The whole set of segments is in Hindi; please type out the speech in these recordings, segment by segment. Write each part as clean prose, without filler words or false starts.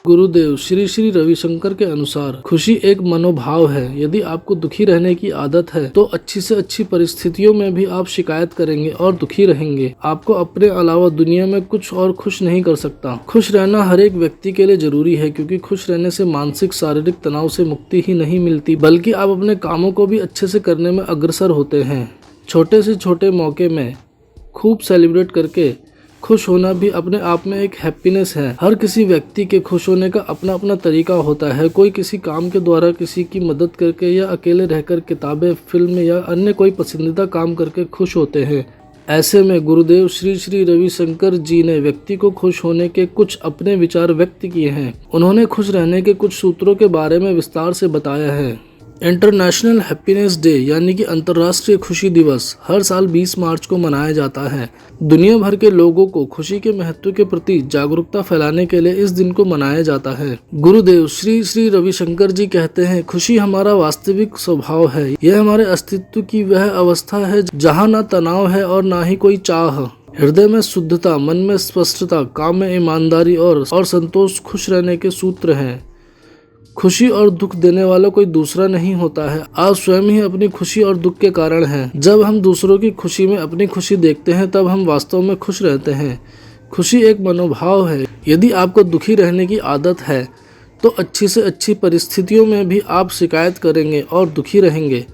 गुरुदेव श्री श्री रविशंकर के अनुसार खुशी एक मनोभाव है। यदि आपको दुखी रहने की आदत है तो अच्छी से अच्छी परिस्थितियों में भी आप शिकायत करेंगे और दुखी रहेंगे। आपको अपने अलावा दुनिया में कुछ और खुश नहीं कर सकता। खुश रहना हर एक व्यक्ति के लिए जरूरी है, क्योंकि खुश रहने से मानसिक शारीरिक तनाव से मुक्ति ही नहीं मिलती, बल्कि आप अपने कामों को भी अच्छे से करने में अग्रसर होते हैं। छोटे से छोटे मौके में खूब सेलिब्रेट करके खुश होना भी अपने आप में एक हैप्पीनेस है। हर किसी व्यक्ति के खुश होने का अपना अपना तरीका होता है। कोई किसी काम के द्वारा, किसी की मदद करके, या अकेले रहकर किताबें, फिल्म या अन्य कोई पसंदीदा काम करके खुश होते हैं। ऐसे में गुरुदेव श्री श्री रविशंकर जी ने व्यक्ति को खुश होने के कुछ अपने विचार व्यक्त किए हैं। उन्होंने खुश रहने के कुछ सूत्रों के बारे में विस्तार से बताया है। इंटरनेशनल हैप्पीनेस डे यानी कि अंतर्राष्ट्रीय खुशी दिवस हर साल 20 मार्च को मनाया जाता है। दुनिया भर के लोगों को खुशी के महत्व के प्रति जागरूकता फैलाने के लिए इस दिन को मनाया जाता है। गुरुदेव श्री श्री रविशंकर जी कहते हैं, खुशी हमारा वास्तविक स्वभाव है। यह हमारे अस्तित्व की वह अवस्था है जहाँ न तनाव है और न ही कोई चाह। हृदय में शुद्धता, मन में स्पष्टता, काम में ईमानदारी और संतोष खुश रहने के सूत्र हैं। खुशी और दुख देने वाला कोई दूसरा नहीं होता है। आप स्वयं ही अपनी खुशी और दुख के कारण हैं। जब हम दूसरों की खुशी में अपनी खुशी देखते हैं तब हम वास्तव में खुश रहते हैं। खुशी एक मनोभाव है। यदि आपको दुखी रहने की आदत है तो अच्छी से अच्छी परिस्थितियों में भी आप शिकायत करेंगे और दुखी रहेंगे।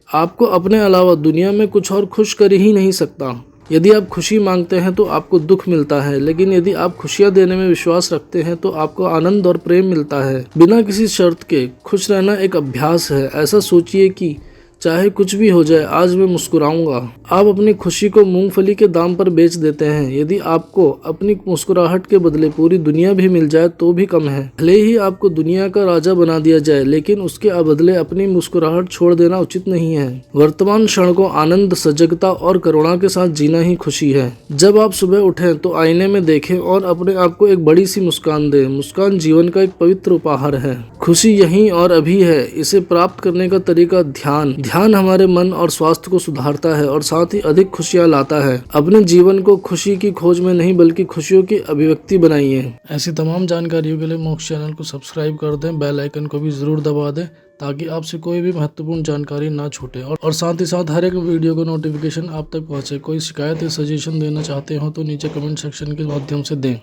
आपको अपने अलावा दुनिया में कुछ और खुश कर ही नहीं सकता। यदि आप खुशी मांगते हैं तो आपको दुख मिलता है, लेकिन यदि आप खुशियां देने में विश्वास रखते हैं तो आपको आनंद और प्रेम मिलता है। बिना किसी शर्त के खुश रहना एक अभ्यास है। ऐसा सोचिए कि चाहे कुछ भी हो जाए, आज मैं मुस्कुराऊंगा। आप अपनी खुशी को मूंगफली के दाम पर बेच देते हैं। यदि आपको अपनी मुस्कुराहट के बदले पूरी दुनिया भी मिल जाए तो भी कम है। भले ही आपको दुनिया का राजा बना दिया जाए, लेकिन उसके बदले अपनी मुस्कुराहट छोड़ देना उचित नहीं है। वर्तमान क्षण को आनंद, सजगता और करुणा के साथ जीना ही खुशी है। जब आप सुबह उठें तो आईने में देखें और अपने आप को एक बड़ी सी मुस्कान दें। मुस्कान जीवन का एक पवित्र उपहार है। खुशी यहीं और अभी है। इसे प्राप्त करने का तरीका ध्यान हमारे मन और स्वास्थ्य को सुधारता है और साथ ही अधिक खुशियां लाता है। अपने जीवन को खुशी की खोज में नहीं बल्कि खुशियों की अभिव्यक्ति बनाइए। ऐसी तमाम जानकारियों के लिए मोक्ष चैनल को सब्सक्राइब कर दें, बेल आइकन को भी जरूर दबा दें ताकि आपसे कोई भी महत्वपूर्ण जानकारी ना छूटे और साथ ही साथ हर एक वीडियो को नोटिफिकेशन आप तक पहुंचे। कोई शिकायत या सजेशन देना चाहते हो तो नीचे कमेंट सेक्शन के माध्यम से दें।